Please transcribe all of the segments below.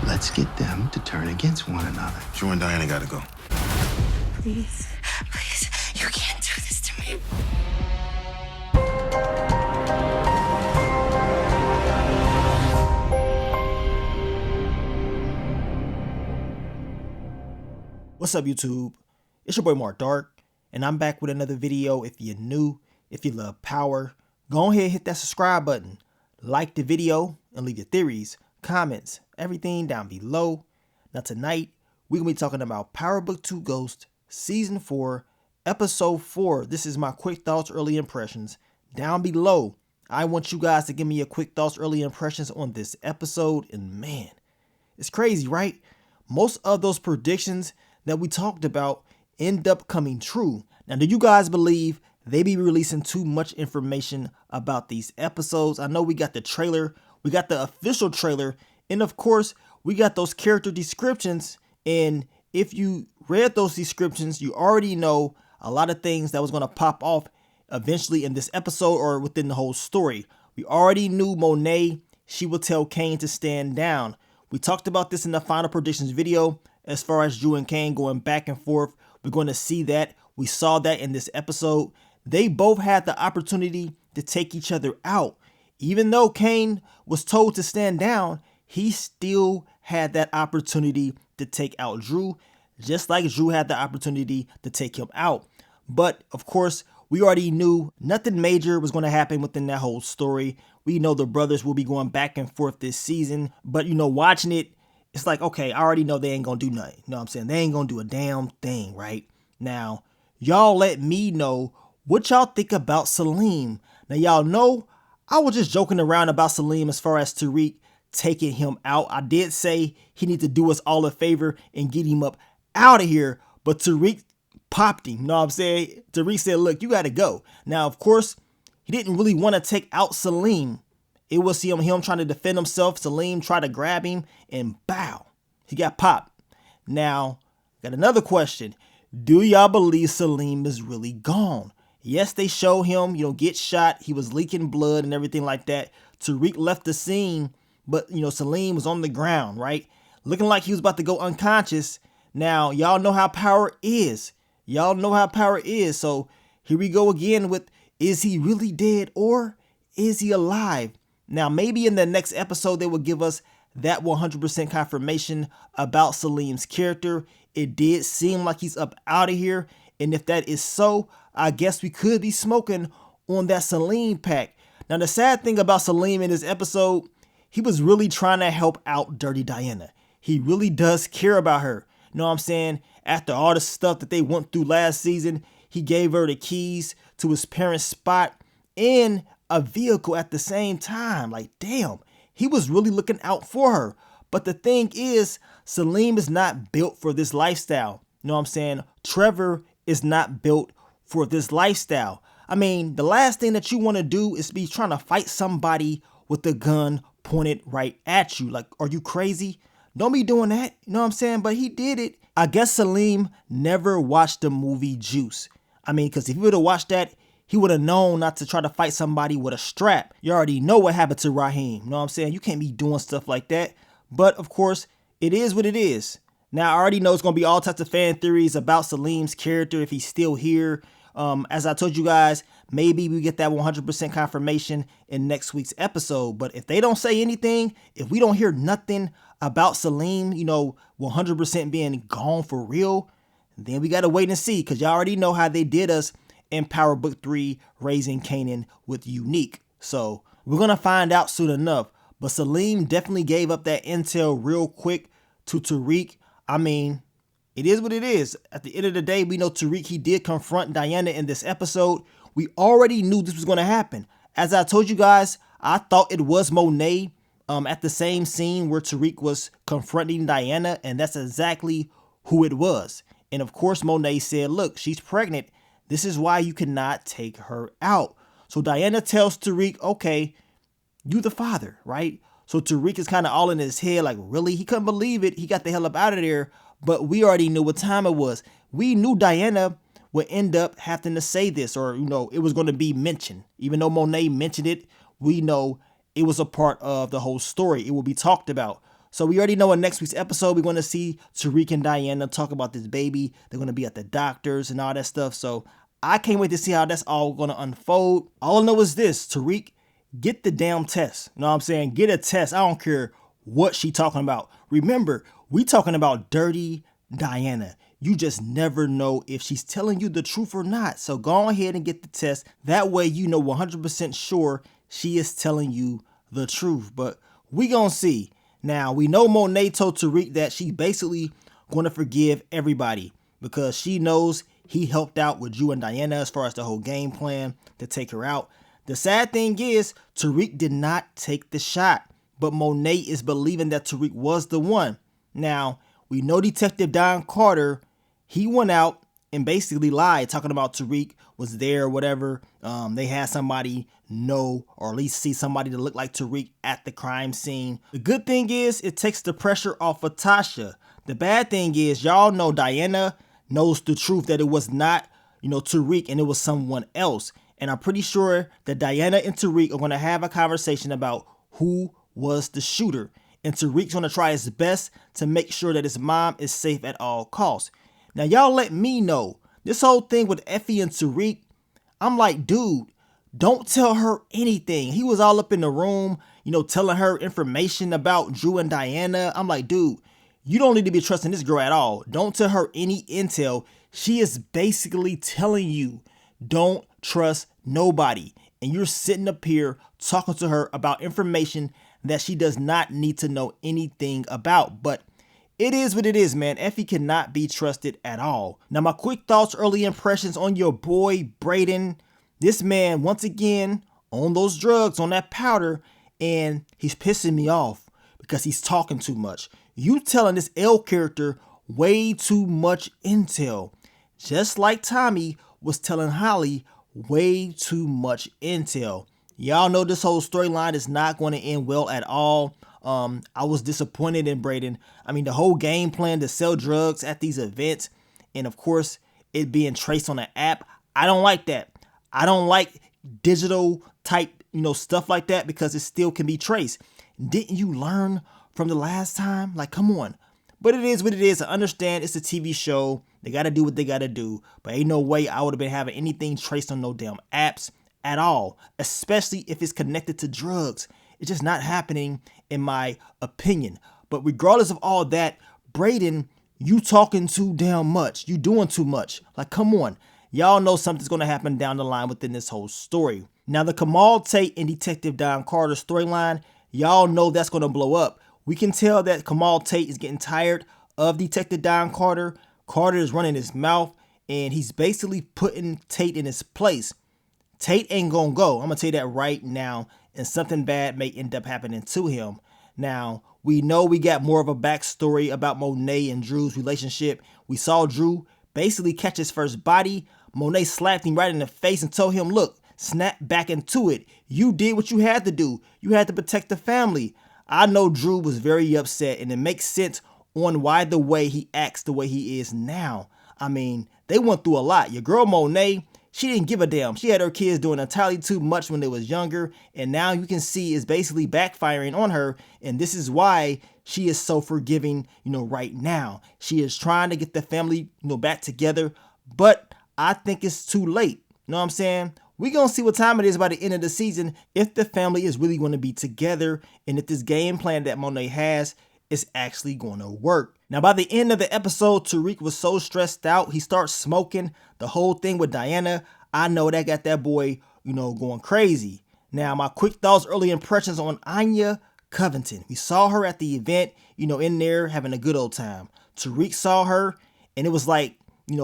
Let's get them to turn against one another. Drew and Diana gotta go. Please, you can't do this to me. What's up, YouTube? It's your boy Mark Dark, and I'm back with another video. If you're new, if you love power, go ahead and hit that subscribe button, like the video, and leave your theories, comments, everything down below. Now tonight, we're going to be talking about Power Book 2 Ghost, Season 4, Episode 4. This is my quick thoughts, early impressions. Down below, I want you guys to give me your quick thoughts, early impressions on this episode. And man, it's crazy, right? Most of those predictions that we talked about end up coming true. Now, do you guys believe they be releasing too much information about these episodes? I know we got the trailer, we got the official trailer, and of course, we got those character descriptions. And if you read those descriptions, you already know a lot of things that was going to pop off eventually in this episode or within the whole story. We already knew Monet, she would tell Kane to stand down. We talked about this in the final predictions video. As far as Drew and Kane going back and forth, we're going to see that. We saw that in this episode. They both had the opportunity to take each other out. Even though Kane was told to stand down, he still had that opportunity to take out Drew, just like Drew had the opportunity to take him out. But of course, we already knew nothing major was going to happen within that whole story. We know the brothers will be going back and forth this season, but watching it, it's like, okay, I already know they ain't gonna do nothing. You know what I'm saying? They ain't gonna do a damn thing, right? Now, y'all let me know what y'all think about Saleem. Now, y'all know I was just joking around about Saleem as far as Tariq taking him out. I did say he needs to do us all a favor and get him up out of here, but Tariq popped him. You know what I'm saying? Tariq said, look, you gotta go. Now, of course, he didn't really want to take out Saleem. It was him trying to defend himself. Saleem tried to grab him and bow, he got popped. Now, got another question. Do y'all believe Saleem is really gone? Yes, they show him, get shot. He was leaking blood and everything like that. Tariq left the scene, but, Saleem was on the ground, right? Looking like he was about to go unconscious. Now, y'all know how power is. Y'all know how power is. So here we go again with, is he really dead or is he alive? Now, maybe in the next episode, they will give us that 100% confirmation about Saleem's character. It did seem like he's up out of here. And if that is so, I guess we could be smoking on that Saleem pack. Now, the sad thing about Saleem in this episode, he was really trying to help out Dirty Diana. He really does care about her. You know what I'm saying? After all the stuff that they went through last season, he gave her the keys to his parents' spot and a vehicle at the same time. Like, damn, he was really looking out for her. But the thing is, Saleem is not built for this lifestyle. You know what I'm saying? Trevor is not built for this lifestyle. I mean, the last thing that you want to do is be trying to fight somebody with a gun pointed right at you. Like, are you crazy? Don't be doing that. You know what I'm saying? But he did it. I guess Saleem never watched the movie Juice. I mean, because if he would have watched that, he would have known not to try to fight somebody with a strap. You already know what happened to Raheem. You know what I'm saying? You can't be doing stuff like that. But of course, it is what it is. Now, I already know it's going to be all types of fan theories about Saleem's character if he's still here. As I told you guys, maybe we get that 100% confirmation in next week's episode. But if they don't say anything, if we don't hear nothing about Saleem, 100% being gone for real, then we got to wait and see. Because y'all already know how they did us in Power Book 3, Raising Kanan with Unique. So we're going to find out soon enough. But Saleem definitely gave up that intel real quick to Tariq. I mean, it is what it is. At the end of the day, we know Tariq, he did confront Diana in this episode. We already knew this was going to happen. As I told you guys, I thought it was Monet at the same scene where Tariq was confronting Diana, and that's exactly who it was. And of course, Monet said, look, she's pregnant. This is why you cannot take her out. So Diana tells Tariq, okay, you the father, right? So Tariq is kind of all in his head, like, really? He couldn't believe it. He got the hell up out of there. But we already knew what time it was. We knew Diana would end up having to say this, or, it was going to be mentioned. Even though Monet mentioned it, we know it was a part of the whole story. It will be talked about. So we already know in next week's episode, we're going to see Tariq and Diana talk about this baby. They're going to be at the doctors and all that stuff. So I can't wait to see how that's all going to unfold. All I know is this: Tariq, get the damn test. You know what I'm saying? Get a test. I don't care what she talking about. Remember, we talking about dirty Diana. You just never know if she's telling you the truth or not. So go ahead and get the test. That way you know 100% sure she is telling you the truth. But we gonna see. Now, we know Monet told Tariq that she basically gonna forgive everybody because she knows he helped out with Drew and Diana as far as the whole game plan to take her out. The sad thing is, Tariq did not take the shot, but Monet is believing that Tariq was the one. Now, we know Detective Don Carter, he went out and basically lied, talking about Tariq was there or whatever. They had somebody know or at least see somebody that looked like Tariq at the crime scene. The good thing is it takes the pressure off of Tasha. The bad thing is y'all know Diana knows the truth that it was not, Tariq and it was someone else. And I'm pretty sure that Diana and Tariq are going to have a conversation about who was the shooter. And Tariq's going to try his best to make sure that his mom is safe at all costs. Now, y'all let me know. This whole thing with Effie and Tariq, I'm like, dude, don't tell her anything. He was all up in the room, telling her information about Drew and Diana. I'm like, dude, you don't need to be trusting this girl at all. Don't tell her any intel. She is basically telling you, don't trust nobody. And you're sitting up here talking to her about information that she does not need to know anything about. But it is what it is, man. Effie cannot be trusted at all. Now, my quick thoughts, early impressions on your boy, Brayden. This man, once again, on those drugs, on that powder, and he's pissing me off because he's talking too much. You telling this L character way too much intel. Just like Tommy was telling Holly way too much intel. Y'all know this whole storyline is not going to end well at all. I was disappointed in Brayden. I mean, the whole game plan to sell drugs at these events, and of course, it being traced on an app. I don't like that. I don't like digital type, stuff like that because it still can be traced. Didn't you learn from the last time? Like, come on. But it is what it is. I understand it's a TV show. They got to do what they got to do. But ain't no way I would have been having anything traced on no damn apps at all, especially if it's connected to drugs. It's just not happening, in my opinion. But regardless of all that, Brayden, you talking too damn much. You doing too much. Like, come on. Y'all know something's going to happen down the line within this whole story. Now, the Kamal Tate and Detective Don Carter storyline, y'all know that's going to blow up. We can tell that Kamal Tate is getting tired of Detective Don Carter. Carter is running his mouth, and he's basically putting Tate in his place. Tate ain't gonna go. I'm gonna tell you that right now, and something bad may end up happening to him. Now, we know we got more of a backstory about Monet and Drew's relationship. We saw Drew basically catch his first body. Monet slapped him right in the face and told him, look, snap back into it. You did what you had to do. You had to protect the family. I know Drew was very upset, and it makes sense on why the way he acts the way he is now. I mean, they went through a lot. Your girl Monet, she didn't give a damn. She had her kids doing entirely too much when they was younger, and now you can see it's basically backfiring on her, and this is why she is so forgiving, right now. She is trying to get the family, back together, but I think it's too late. You know what I'm saying? We're going to see what time it is by the end of the season if the family is really going to be together and if this game plan that Monet has is actually going to work. Now, by the end of the episode, Tariq was so stressed out, he starts smoking. The whole thing with Diana, I know that got that boy, going crazy. Now, my quick thoughts, early impressions on Anya Covington. We saw her at the event, in there having a good old time. Tariq saw her and it was like,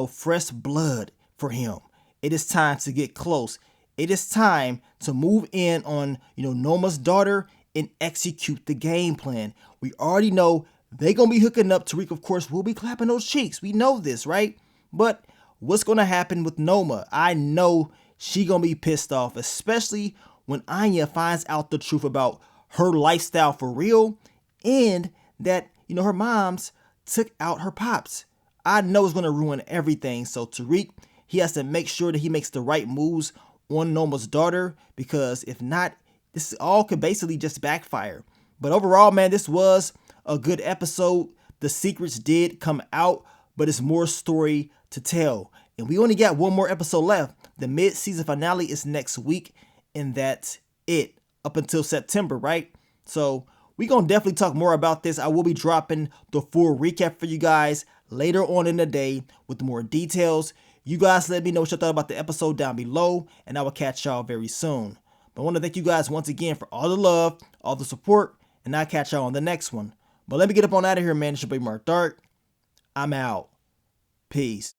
fresh blood for him. It is time to get close. It is time to move in on, Noma's daughter and execute the game plan. We already know they're going to be hooking up. Tariq, of course, will be clapping those cheeks. We know this, right? But what's going to happen with Noma? I know she going to be pissed off, especially when Anya finds out the truth about her lifestyle for real and that, her moms took out her pops. I know it's going to ruin everything. So Tariq, he has to make sure that he makes the right moves on Noma's daughter, because if not, this all could basically just backfire. But overall, man, this was a good episode. The secrets did come out, but it's more story to tell. And we only got one more episode left. The mid-season finale is next week, and that's it. Up until September, right? So we're going to definitely talk more about this. I will be dropping the full recap for you guys later on in the day with more details. You guys let me know what you thought about the episode down below, and I will catch y'all very soon. But I want to thank you guys once again for all the love, all the support, and I'll catch y'all on the next one. But let me get up on out of here, man. It's your boy Mark Dark. I'm out. Peace.